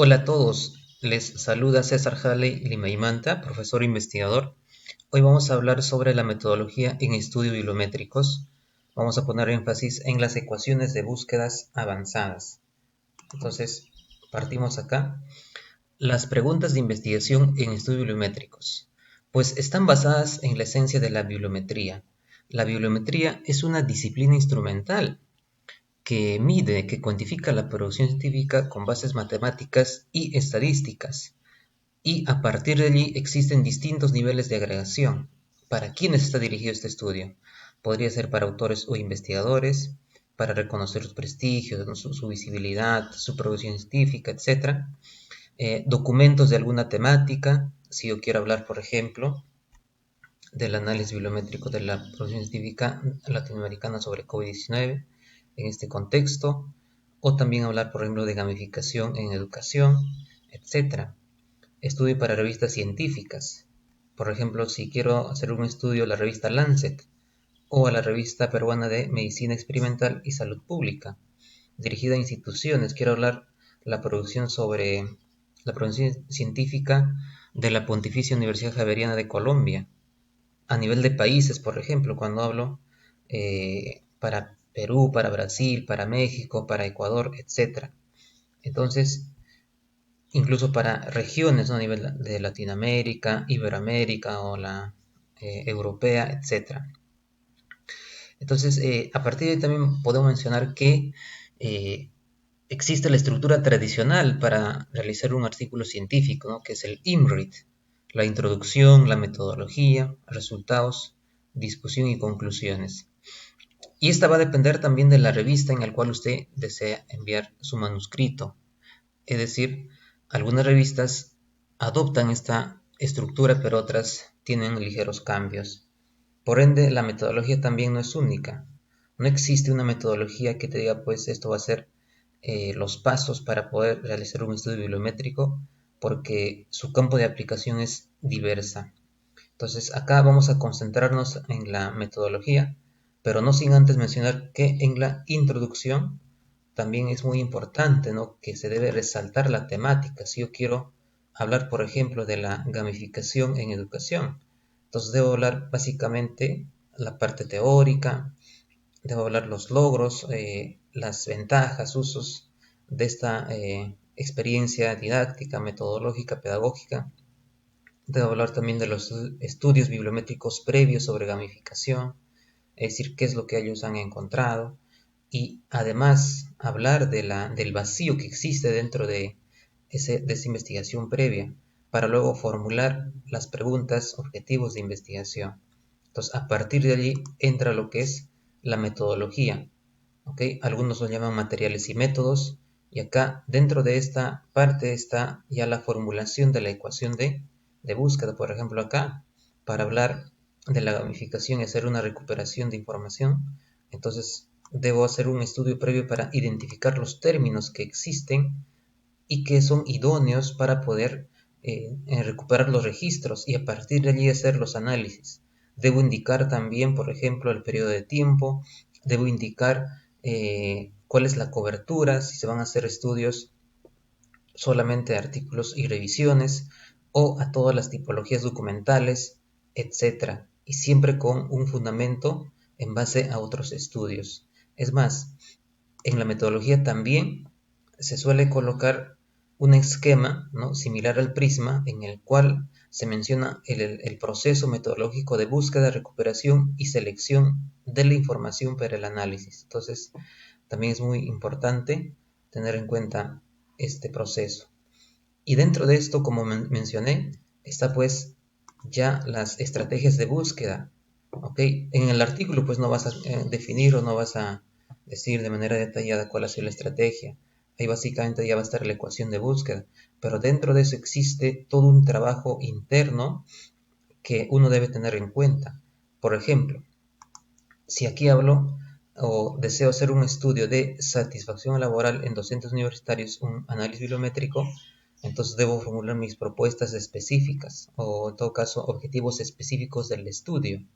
Hola a todos, les saluda César Halley Limaimanta, profesor investigador. Hoy vamos a hablar sobre la metodología en estudios bibliométricos. Vamos a poner énfasis en las ecuaciones de búsquedas avanzadas. Entonces, partimos acá. Las preguntas de investigación en estudios bibliométricos, pues están basadas en la esencia de la bibliometría. La bibliometría es una disciplina instrumental que mide, que cuantifica la producción científica con bases matemáticas y estadísticas. Y a partir de allí existen distintos niveles de agregación. ¿Para quiénes está dirigido este estudio? Podría ser para autores o investigadores, para reconocer su prestigio, su visibilidad, su producción científica, etc. Documentos de alguna temática, si yo quiero hablar, por ejemplo, del análisis bibliométrico de la producción científica latinoamericana sobre COVID-19 en este contexto, o también hablar, por ejemplo, de gamificación en educación, etc. Estudio para revistas científicas. Por ejemplo, si quiero hacer un estudio a la revista Lancet o a la revista peruana de Medicina Experimental y Salud Pública, dirigida a instituciones, quiero hablar la producción sobre la producción científica de la Pontificia Universidad Javeriana de Colombia, a nivel de países, por ejemplo, cuando hablo para Perú, para Brasil, para México, para Ecuador, etc. Entonces, incluso para regiones, ¿no? A nivel de Latinoamérica, Iberoamérica o la europea, etc. Entonces, a partir de ahí también podemos mencionar que eh, existe la estructura tradicional para realizar un artículo científico, ¿no? Que es el IMRIT, la introducción, la metodología, resultados, discusión y conclusiones. Y esta va a depender también de la revista en la cual usted desea enviar su manuscrito. Es decir, algunas revistas adoptan esta estructura, pero otras tienen ligeros cambios. Por ende, la metodología también no es única. No existe una metodología que te diga, pues esto va a ser los pasos para poder realizar un estudio bibliométrico, porque su campo de aplicación es diversa. Entonces, acá vamos a concentrarnos en la metodología, pero no sin antes mencionar que en la introducción también es muy importante, ¿no? Que se debe resaltar la temática. Si yo quiero hablar, por ejemplo, de la gamificación en educación, entonces debo hablar básicamente la parte teórica, debo hablar los logros, las ventajas, usos de esta experiencia didáctica, metodológica, pedagógica. Debo hablar también de los estudios bibliométricos previos sobre gamificación, es decir, qué es lo que ellos han encontrado, y además hablar del vacío que existe dentro de esa investigación previa, para luego formular las preguntas, objetivos de investigación. Entonces, a partir de allí entra lo que es la metodología. ¿Ok? Algunos lo llaman materiales y métodos, y acá dentro de esta parte está ya la formulación de la ecuación de búsqueda. Por ejemplo, acá, para hablar de la gamificación y hacer una recuperación de información, entonces debo hacer un estudio previo para identificar los términos que existen y que son idóneos para poder recuperar los registros y a partir de allí hacer los análisis. Debo indicar también, por ejemplo, el periodo de tiempo, debo indicar cuál es la cobertura, si se van a hacer estudios solamente de artículos y revisiones o a todas las tipologías documentales, etcétera. Y siempre con un fundamento en base a otros estudios. Es más, en la metodología también se suele colocar un esquema, ¿no? Similar al prisma, en el cual se menciona el proceso metodológico de búsqueda, recuperación y selección de la información para el análisis. Entonces, también es muy importante tener en cuenta este proceso. Y dentro de esto, como mencioné, está pues ya las estrategias de búsqueda. ¿Ok? En el artículo pues no vas a definir o no vas a decir de manera detallada cuál ha sido la estrategia. Ahí básicamente ya va a estar la ecuación de búsqueda. Pero dentro de eso existe todo un trabajo interno que uno debe tener en cuenta. Por ejemplo, si aquí hablo o deseo hacer un estudio de satisfacción laboral en docentes universitarios, un análisis bibliométrico, entonces debo formular mis propuestas específicas o en todo caso objetivos específicos del estudio.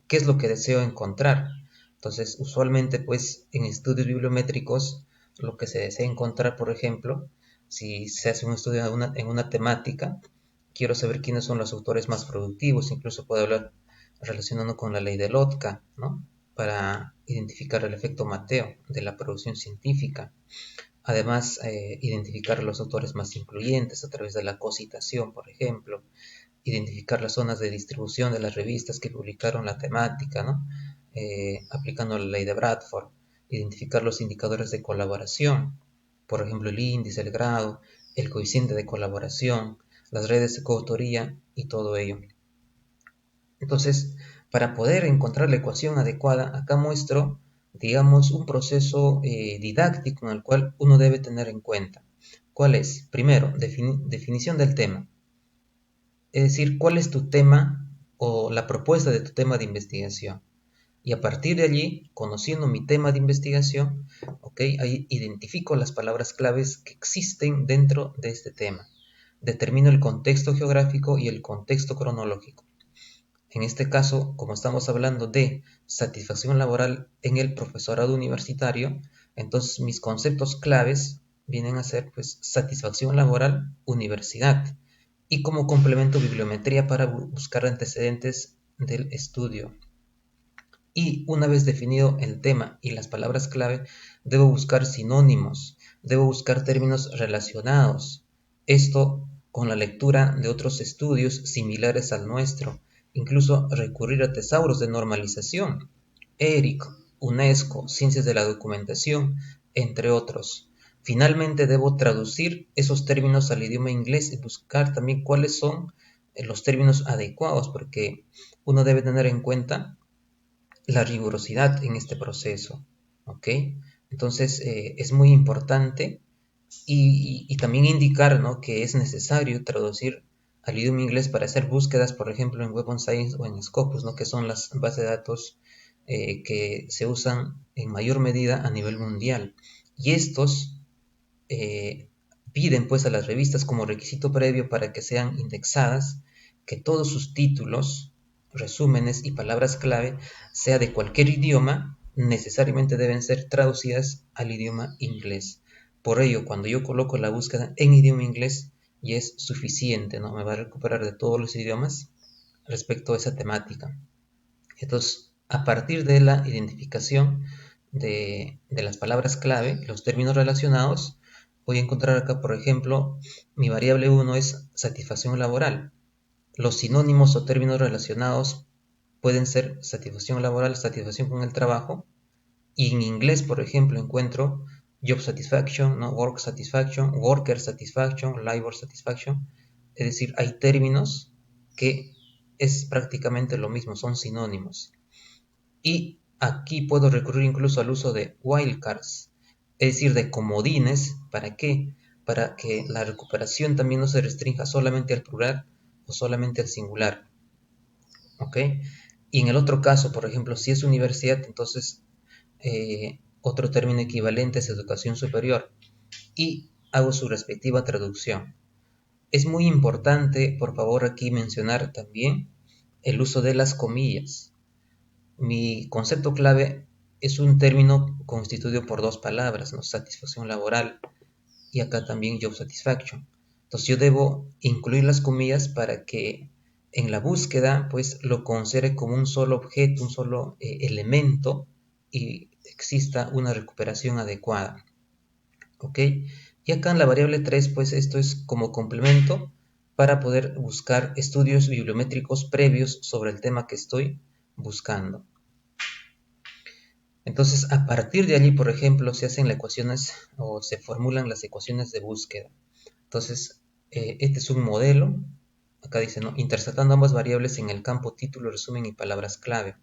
¿Qué es lo que deseo encontrar? Entonces, usualmente pues en estudios bibliométricos lo que se desea encontrar, por ejemplo, Si se hace un estudio en una temática, quiero saber quiénes son los autores más productivos, incluso puedo hablar relacionando con la ley de Lotka, ¿no? Para identificar el efecto Mateo de la producción científica. Además, identificar los autores más influyentes a través de la cocitación, por ejemplo, identificar las zonas de distribución de las revistas que publicaron la temática, ¿no? Aplicando la ley de Bradford, identificar los indicadores de colaboración, por ejemplo, el índice, el grado, el coeficiente de colaboración, las redes de coautoría y todo ello. Entonces, para poder encontrar la ecuación adecuada, acá muestro, digamos, un proceso didáctico en el cual uno debe tener en cuenta. ¿Cuál es? Primero, definición del tema. Es decir, cuál es tu tema o la propuesta de tu tema de investigación. Y a partir de allí, conociendo mi tema de investigación, ¿okay? Ahí identifico las palabras claves que existen dentro de este tema. Determino el contexto geográfico y el contexto cronológico. En este caso, como estamos hablando de satisfacción laboral en el profesorado universitario, entonces mis conceptos claves vienen a ser pues satisfacción laboral, universidad y como complemento bibliometría para buscar antecedentes del estudio. Y una vez definido el tema y las palabras clave, debo buscar sinónimos, debo buscar términos relacionados. Esto con la lectura de otros estudios similares al nuestro, incluso recurrir a tesauros de normalización, ERIC, UNESCO, Ciencias de la Documentación, entre otros. Finalmente debo traducir esos términos al idioma inglés y buscar también cuáles son los términos adecuados, porque uno debe tener en cuenta la rigurosidad en este proceso, ¿ok? Entonces es muy importante y también indicar, ¿no?, que es necesario traducir al idioma inglés para hacer búsquedas, por ejemplo, en Web on Science o en Scopus, ¿no?, que son las bases de datos que se usan en mayor medida a nivel mundial. Y estos piden pues a las revistas como requisito previo para que sean indexadas que todos sus títulos, resúmenes y palabras clave, sea de cualquier idioma, necesariamente deben ser traducidas al idioma inglés. Por ello, cuando yo coloco la búsqueda en idioma inglés, ya es suficiente, ¿no? Me va a recuperar de todos los idiomas respecto a esa temática. Entonces, a partir de la identificación de las palabras clave, los términos relacionados, voy a encontrar acá, por ejemplo, mi variable 1 es satisfacción laboral. Los sinónimos o términos relacionados pueden ser satisfacción laboral, satisfacción con el trabajo, y en inglés, por ejemplo, encuentro job satisfaction, ¿no?, work satisfaction, worker satisfaction, labor satisfaction. Es decir, hay términos que es prácticamente lo mismo, son sinónimos. Y aquí puedo recurrir incluso al uso de wildcards, es decir, de comodines. ¿Para qué? Para que la recuperación también no se restrinja solamente al plural o solamente al singular. ¿Ok? Y en el otro caso, por ejemplo, si es universidad, entonces otro término equivalente es educación superior y hago su respectiva traducción. Es muy importante, por favor, aquí mencionar también el uso de las comillas. Mi concepto clave es un término constituido por dos palabras, ¿no?, satisfacción laboral y acá también job satisfaction. Entonces yo debo incluir las comillas para que en la búsqueda pues lo considere como un solo objeto, un solo elemento y exista una recuperación adecuada. ¿Ok? Y acá en la variable 3 pues esto es como complemento para poder buscar estudios bibliométricos previos sobre el tema que estoy buscando. Entonces, a partir de allí, por ejemplo, se hacen las ecuaciones o se formulan las ecuaciones de búsqueda. Entonces, este es un modelo. Acá dice, ¿no?, interceptando ambas variables en el campo título, resumen y palabras clave.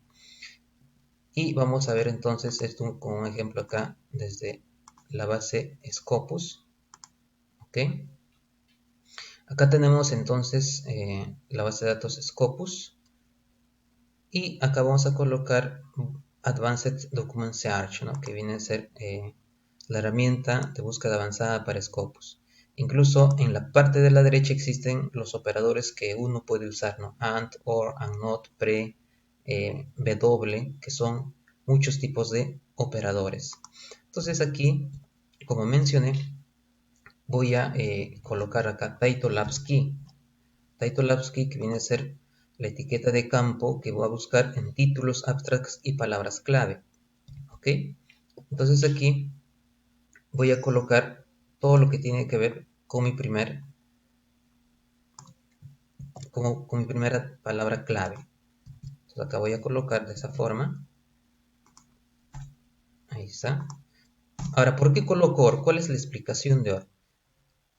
Y vamos a ver entonces esto con un ejemplo acá desde la base Scopus. ¿Ok? Acá tenemos entonces la base de datos Scopus. Y acá vamos a colocar Advanced Document Search, ¿no?, que viene a ser la herramienta de búsqueda avanzada para Scopus. Incluso en la parte de la derecha existen los operadores que uno puede usar, ¿no?, AND, OR, AND NOT, PRE, W, que son muchos tipos de operadores. Entonces aquí, como mencioné, voy a colocar acá Title Apps Key. Title Apps Key, que viene a ser la etiqueta de campo que voy a buscar en títulos, abstracts y palabras clave. ¿Ok? Entonces aquí voy a colocar todo lo que tiene que ver con mi primera palabra clave. Entonces acá voy a colocar de esa forma. Ahí está. Ahora, ¿por qué coloco OR? ¿Cuál es la explicación de OR?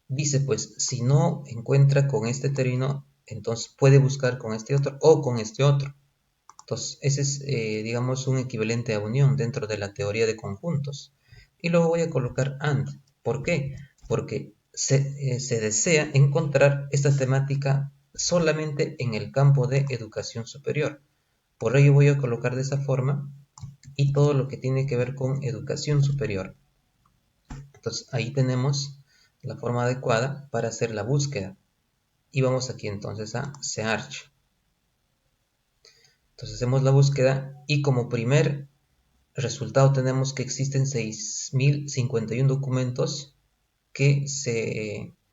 Dice, pues, si no encuentra con este término, entonces puede buscar con este otro o con este otro. Entonces, ese es, digamos, un equivalente a unión dentro de la teoría de conjuntos. Y luego voy a colocar AND. ¿Por qué? Porque se desea encontrar esta temática solamente en el campo de educación superior. Por ello voy a colocar de esa forma y todo lo que tiene que ver con educación superior. Entonces, ahí tenemos la forma adecuada para hacer la búsqueda. Y vamos aquí entonces a Search. Entonces hacemos la búsqueda y como primer resultado tenemos que existen 6.051 documentos que,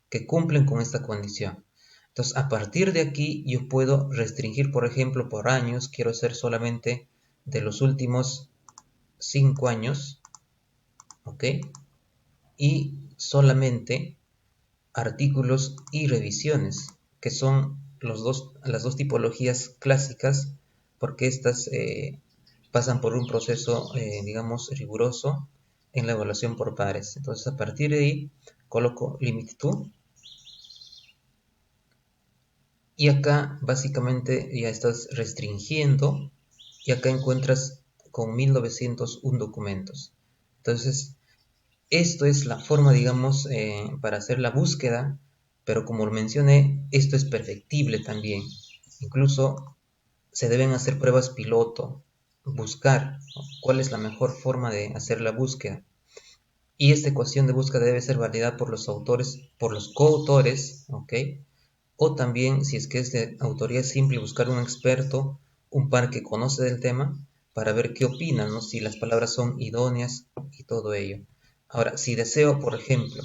que cumplen con esta condición. Entonces, a partir de aquí yo puedo restringir, por ejemplo, por años. Quiero hacer solamente de los últimos 5 años, ¿ok? Y solamente artículos y revisiones, que son las dos tipologías clásicas, porque estas pasan por un proceso, digamos, riguroso en la evaluación por pares. Entonces, a partir de ahí, coloco Limit to, y acá básicamente ya estás restringiendo, y acá encuentras con 1901 documentos. Entonces, esto es la forma, digamos, para hacer la búsqueda, pero como lo mencioné, esto es perfectible también. Incluso se deben hacer pruebas piloto, buscar, ¿no?, cuál es la mejor forma de hacer la búsqueda. Y esta ecuación de búsqueda debe ser validada por los autores, por los coautores, ¿ok? O también, si es que es de autoría simple, buscar un experto, un par que conoce del tema, para ver qué opinan, ¿no?, si las palabras son idóneas y todo ello. Ahora, si deseo, por ejemplo,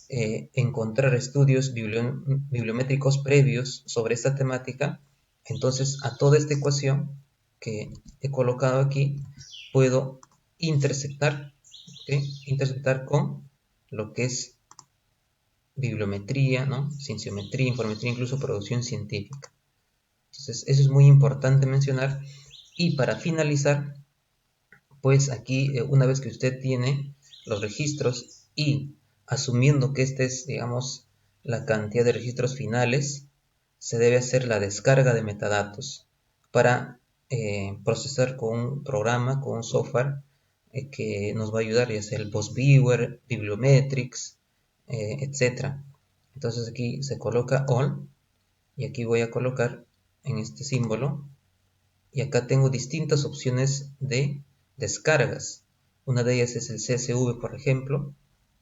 encontrar estudios bibliométricos previos sobre esta temática, entonces a toda esta ecuación que he colocado aquí, puedo interceptar, ¿okay?, interceptar con lo que es bibliometría, ¿no?, cienciometría, informetría, incluso producción científica. Entonces, eso es muy importante mencionar. Y para finalizar, pues aquí, una vez que usted tiene los registros y asumiendo que esta es, digamos, la cantidad de registros finales, se debe hacer la descarga de metadatos para procesar con un programa, con un software que nos va a ayudar, ya sea el PostViewer, Bibliometrics, etc. Entonces aquí se coloca All y aquí voy a colocar en este símbolo, y acá tengo distintas opciones de descargas. Una de ellas es el CSV, por ejemplo,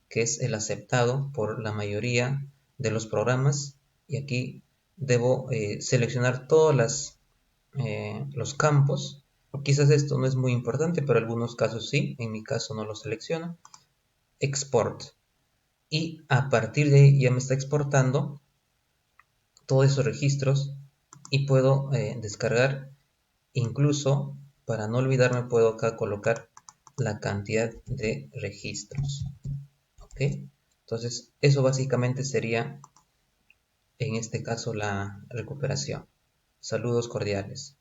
que es el aceptado por la mayoría de los programas, y aquí debo seleccionar todos los campos. Quizás esto no es muy importante, pero en algunos casos sí, en mi caso no lo selecciono. Export, y a partir de ahí ya me está exportando todos esos registros y puedo descargar. Incluso, para no olvidarme, puedo acá colocar la cantidad de registros. ¿Ok? Entonces, eso básicamente sería, en este caso, la recuperación. Saludos cordiales.